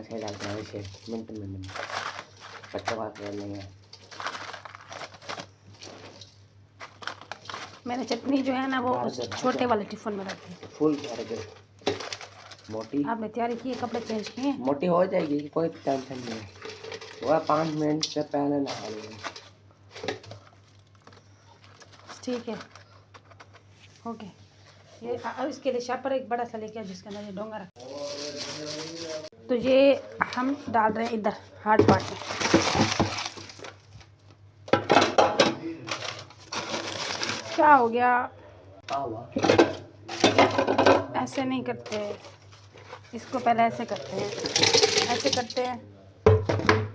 ऐसे जाते हैं ऐसे मिनट बच्चों बात कर लेंगे। मैंने चटनी जो है ना वो उस छोटे वाले टिफिन में रखी है। फुल भर के मोटी आपने तैयारी की, कपड़े चेंज किए? मोटी हो जाएगी, कोई टेंशन नहीं है। वह 5 मिनट से पहले नहा लेंगे। ठीक है, ओके। ये अब इसके लिए शापर एक बड़ा सा लेके आओ जिसके अंदर ये डोंगा रख। तो ये हम डाल रहे हैं इधर हार्ड पार्ट में। क्या हो गया? ऐसे नहीं करते, इसको पहले ऐसे करते हैं, ऐसे करते हैं,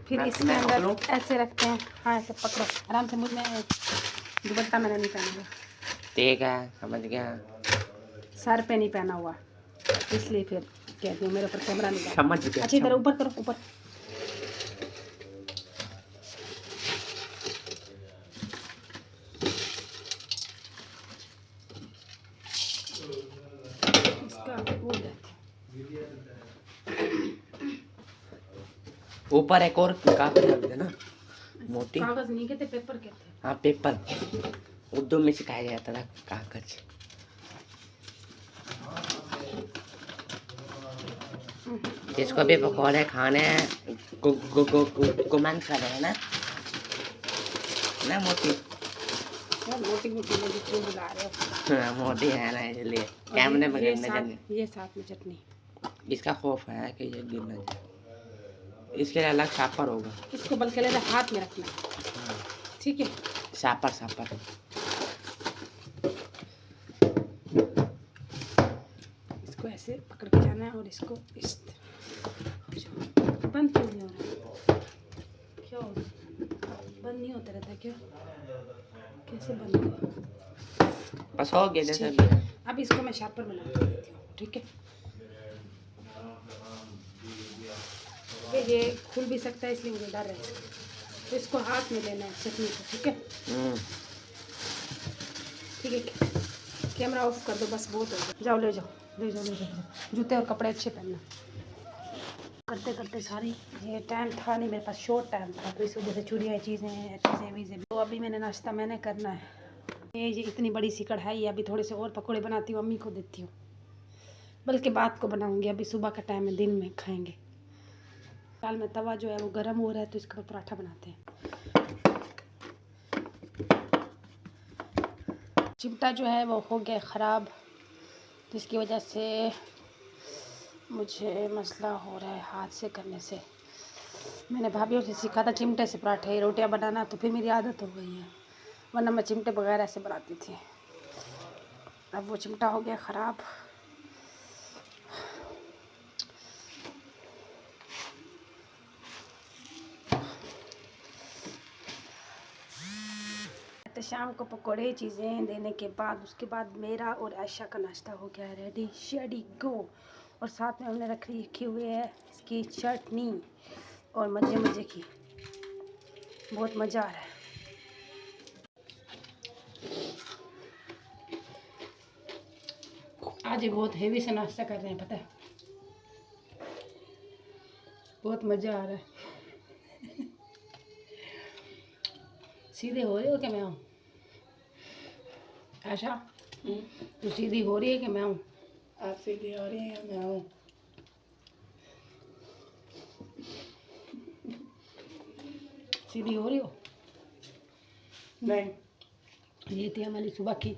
फिर इसमें अंदर ऐसे रखते हैं। हाँ ऐसे पकड़ो आराम से। मुझ में दुपट्टा मैंने नहीं पहना हुआ। ठीक है, समझ गया। सर पे नहीं पहना हुआ इसलिए फिर कहती हूँ मेरे ऊपर कैमरा नहीं। समझ गया। अच्छी तरह ऊपर करो, ऊपर। ऊपर एक और कागज रख देना, मोटी। कागज नहीं कहते, पेपर कहते। हाँ पेपर, उर्दू में सिखाया जाता था कागज। जिसको भी पकौड़े खाने कमेंट कर रहे हैं ना मोटी मोटी मोटी मुझे क्यों बुला रहे हो? हाँ, मोटी है ना इसलिए कैमरे में गिरने जाने। ये साथ में चटनी। इसका खौफ है कि ये गिर ना जाए, इसके लिए अलग शापर होगा। इसको बल्कि लेकर हाथ में रखना, ठीक है? शापर शापर इसको ऐसे पकड़ के जाना है और इसको इस बंद क्यों नहीं हो रहा? क्या हो रहा? बंद नहीं होता रहता क्या? कैसे बंद होगा? बस हो गया जैसे भी है। अब इसको मैं शार्पर बना देती हूँ, ठीक है? ये खुल भी सकता है इसलिए मुझे डर है। तो इसको हाथ में लेना है चटनी को, ठीक है? ठीक है, कैमरा ऑफ कर दो बस, बहुत हो गया। जाओ ले जाओ ले जाओ ले जाओ। जूते और कपड़े अच्छे पहनना। करते करते सारी ये टाइम था नहीं मेरे पास, शॉर्ट टाइम था, तो इस वजह से चूड़ियाँ चीज़ें वीज़ें। तो अभी मैंने नाश्ता मैंने करना है। ये इतनी बड़ी सी कढ़ाई, अभी थोड़े से और पकौड़े बनाती हूँ, अम्मी को देती हूँ, बल्कि बात को बनाऊँगी। अभी सुबह का टाइम है, दिन में खाएँगे। दाल में तवा जो है वो गर्म हो रहा है, तो इसके ऊपर पराठा बनाते हैं। चिमटा जो है वो हो गया ख़राब, तो इसकी वजह से मुझे मसला हो रहा है हाथ से करने से। मैंने भाभीयों से सीखा था चिमटे से पराठे रोटियां बनाना, तो फिर मेरी आदत हो गई है, वरना मैं चिमटे वगैरह से बनाती थी। अब वो चिमटा हो गया ख़राब। तो शाम को पकौड़े चीज़ें देने के बाद उसके बाद मेरा और आयशा का नाश्ता हो गया रेडी शेडी गो। और साथ में हमने रखी हुई है इसकी चटनी और मज़े की, बहुत मज़ा आ रहा है। आज बहुत हेवी से नाश्ता कर रहे हैं, पता है, बहुत मज़ा आ रहा है। सीधे हो रही हो कि मैं हूँ आशा? तू सीधी हो रही है कि मैं हूँ? आप सीधी हो रही है, मैं हूँ। सीधी हो रही हो? नहीं, ये थी हमारी सुबह की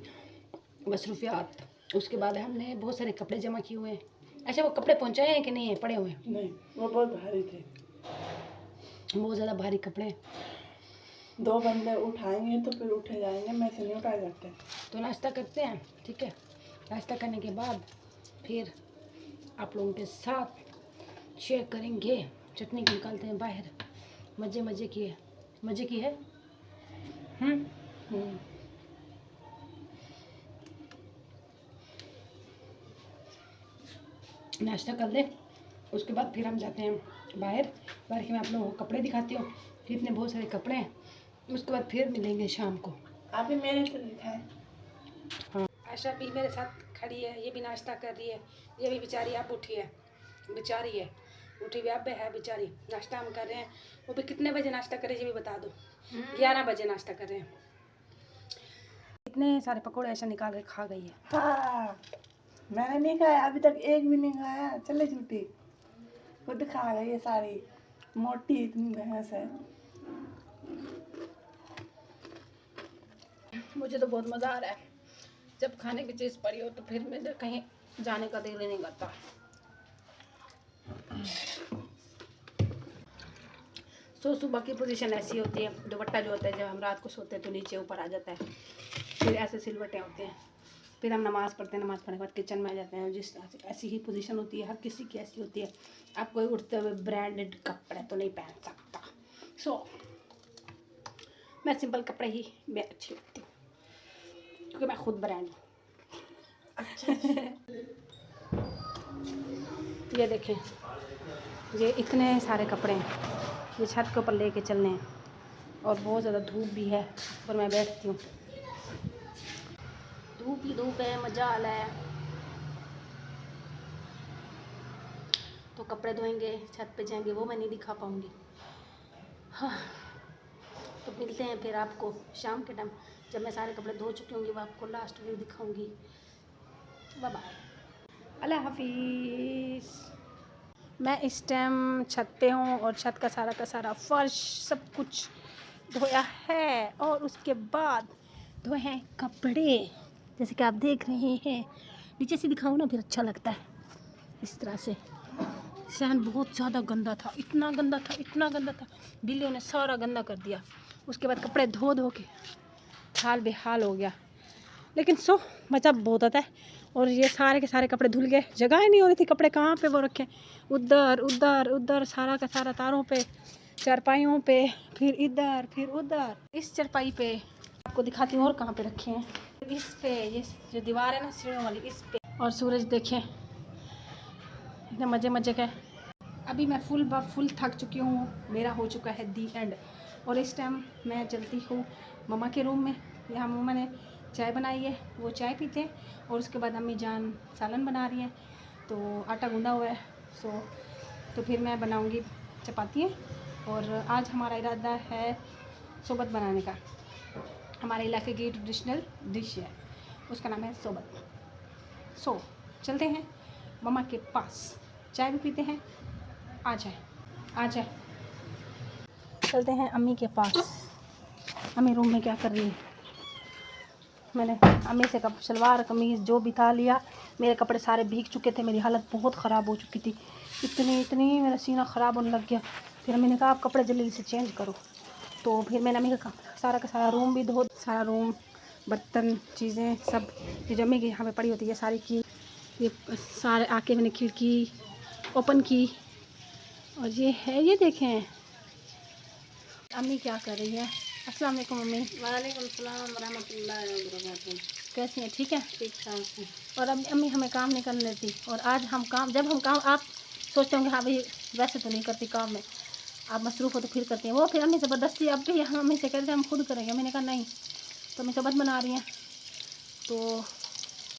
मसरूफियात। उसके बाद हमने बहुत सारे कपड़े जमा किए हुए हैं। अच्छा, वो कपड़े पहुंचाए हैं कि नहीं है, पड़े हुए हैं? नहीं, वो बहुत भारी थे, बहुत ज़्यादा भारी कपड़े। 2 बंदे उठाएंगे तो फिर उठे जाएंगे, मैं से नहीं उठाए जाते। तो नाश्ता करते हैं, ठीक है? नाश्ता करने के बाद फिर आप लोगों के साथ शेयर करेंगे। चटनी निकालते हैं बाहर। मज़े की है, मज़े की है। नाश्ता कर ले, उसके बाद फिर हम जाते हैं बाहर के मैं आप लोगों को कपड़े दिखाती हूँ कि इतने बहुत सारे कपड़े हैं। उसके बाद फिर मिलेंगे शाम को। आप भी मेरे से दिखाएं। हाँ, आशा भी मेरे साथ खड़ी है, ये भी नाश्ता कर रही है। ये भी बेचारी अब उठी है, बेचारी है, उठी व्याप है बेचारी, नाश्ता हम कर रहे हैं। वो भी कितने बजे नाश्ता करें ये भी बता दो। 11 बजे नाश्ता कर रहे हैं। इतने सारे पकौड़े ऐसा निकाल के खा गई है। हाँ, मैंने नहीं खाया अभी तक, एक भी नहीं खाया। चले झूठी, खुद खा गई है सारी, मोटी इतनी भैंस है। मुझे तो बहुत मज़ा आ रहा है। जब खाने की चीज़ पड़ी हो तो फिर मेरे कहीं जाने का दिल ही नहीं करता। सो सुबह की पोजीशन ऐसी होती है, दुपट्टा जो होता है जब हम रात को सोते हैं तो नीचे ऊपर आ जाता है, फिर ऐसे सिलवटें होते हैं, फिर हम नमाज़ पढ़ते हैं, नमाज़ पढ़ने के बाद किचन में आ जाते हैं। जिस तरह से ऐसी ही पोजीशन होती है, हर किसी की ऐसी होती है। आप कोई उठते हुए ब्रांडेड कपड़े तो नहीं पहन सकता। सो मैं सिंपल कपड़े ही मैं अच्छी लगती हूँ क्योंकि मैं खुद ब्रांड हूँ। अच्छा ये देखें, ये इतने सारे कपड़े हैं, ये छत के ऊपर लेके चलने हैं और बहुत ज़्यादा धूप भी है, पर मैं बैठती हूँ। धूप ही धूप है, मज़ा आ रहा है। तो कपड़े धोएंगे, छत पे जाएंगे, वो मैं नहीं दिखा पाऊँगी। हाँ, तो मिलते हैं फिर आपको शाम के टाइम, जब मैं सारे कपड़े धो चुकी होंगी, वो आपको लास्ट व्यू दिखाऊंगी। बाय बाय, अल्लाह हाफिज़। मैं इस टाइम छत पे हूँ और छत का सारा फर्श सब कुछ धोया है और उसके बाद धोए हैं कपड़े, जैसे कि आप देख रहे हैं। नीचे से दिखाओ ना, फिर अच्छा लगता है। इस तरह से सहन बहुत ज़्यादा गंदा था, इतना गंदा था, बिल्लियों ने सारा गंदा कर दिया। उसके बाद कपड़े धो धो के हाल बेहाल हो गया, लेकिन मज़ा बहुत आता है। और ये सारे के सारे कपड़े धुल गए, जगह ही नहीं हो रही थी, कपड़े कहाँ पे वो रखे, उधर उधर उधर, सारा का सारा तारों पे, चारपाइयों पे, फिर इधर फिर उधर। इस चारपाई पे आपको दिखाती हूँ और कहाँ पे रखे हैं। इस पे, ये जो दीवार है ना सीढ़ियों वाली, इस पे। और सूरज देखें, इतने मज़े मज़े का। अभी मैं फुल थक चुकी हूँ, मेरा हो चुका है दी एंड। और इस टाइम मैं चलती हूँ मम्मा के रूम में। यहाँ मम्मा ने चाय बनाई है, वो चाय पीते हैं। और उसके बाद अम्मी जान सालन बना रही हैं, तो आटा गूंदा हुआ है। तो फिर मैं बनाऊँगी चपातियाँ। और आज हमारा इरादा है सोबत बनाने का। हमारे इलाके की ट्रेडिशनल डिश है, उसका नाम है सोबत। चलते हैं मम्मा के पास, चाय भी पीते हैं। आ जाए चलते हैं अम्मी के पास। अम्मी रूम में क्या कर रही है? मैंने अम्मी से सलवार कमीज़ जो बिता लिया। मेरे कपड़े सारे भीग चुके थे, मेरी हालत बहुत ख़राब हो चुकी थी, इतनी मेरा सीना ख़राब होने लग गया। फिर अम्मी ने कहा आप कपड़े जल्दी से चेंज करो। तो फिर मैंने अम्मी का सारा रूम भी धो, सारा रूम, बर्तन, चीज़ें सब जो अम्मी की यहाँ पे पड़ी होती है सारी की, ये सारे आके मैंने खिड़की ओपन की। और ये है, ये देखें अम्मी क्या कर रही है। अस्सलाम वालेकुम मम्मी। वालेकुम सलाम रहमतुल्लाहि व बरकातहू। कैसी हैं? ठीक है, ठीक ठाक। और अब अम्मी हमें काम नहीं करने देती। और आज हम काम, जब हम काम, आप सोचते होंगे हाँ भाई वैसे तो नहीं करती काम में, आप मसरूफ़ हो तो फिर करती हैं। वो फिर अम्मी ज़बरदस्ती, अब भी हम अम्मी से कहते हैं हम खुद करेंगे। मैंने कहा नहीं, तो अम्मी सबत बना रही हैं। तो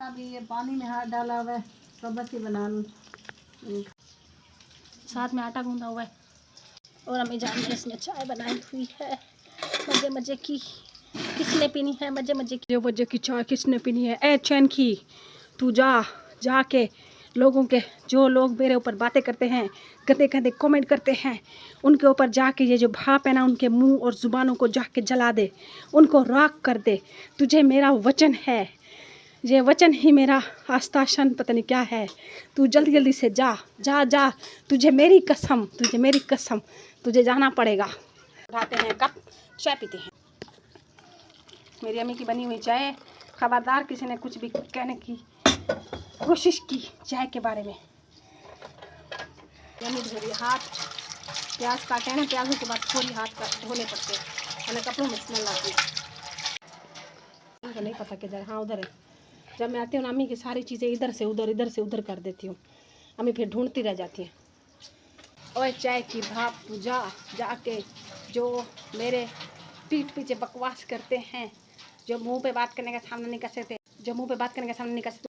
अभी ये पानी में हाथ डाला हुआ है, सोबत ही बना लूँ। साथ में आटा गूंदा हुआ है। और अम्मी जान ने इसमें चाय बनाई हुई है मज़े मज़े की। किसने पीनी है मज़े मज़े की चाय? किसने पीनी है? ए चैन की, तू जाके लोगों के, जो लोग मेरे ऊपर बातें करते हैं, गंदे गंदे कमेंट करते हैं, उनके ऊपर जाके ये जो भाप है ना, उनके मुंह और ज़ुबानों को जाके जला दे, उनको राख कर दे। तुझे मेरा वचन है, ये वचन ही मेरा आस्ताशन पता नहीं क्या है। तू जल्दी जल्दी से जा, तुझे मेरी कसम, तुझे जाना पड़ेगा। उठाते हैं कप, चाय पीते हैं। मेरी अम्मी की बनी हुई चाय, खबरदार किसी ने कुछ भी कहने की कोशिश की चाय के बारे में। अम्मी धोरी हाथ, प्याज काटे ना, प्याजों के बाद थोड़ी हाथ धोने पड़ते हैं, वरना कपड़ों में स्मेल आती है। उनको नहीं पता कि हाँ उधर है। जब मैं आती हूँ अम्मी की सारी चीज़ें इधर से उधर कर देती हूँ। अम्मी फिर ढूंढती रह जाती है। और चाय की भाप, तू जाके जो मेरे पीठ पीछे बकवास करते हैं, जो मुंह पे बात करने का सामने नहीं कर सकते,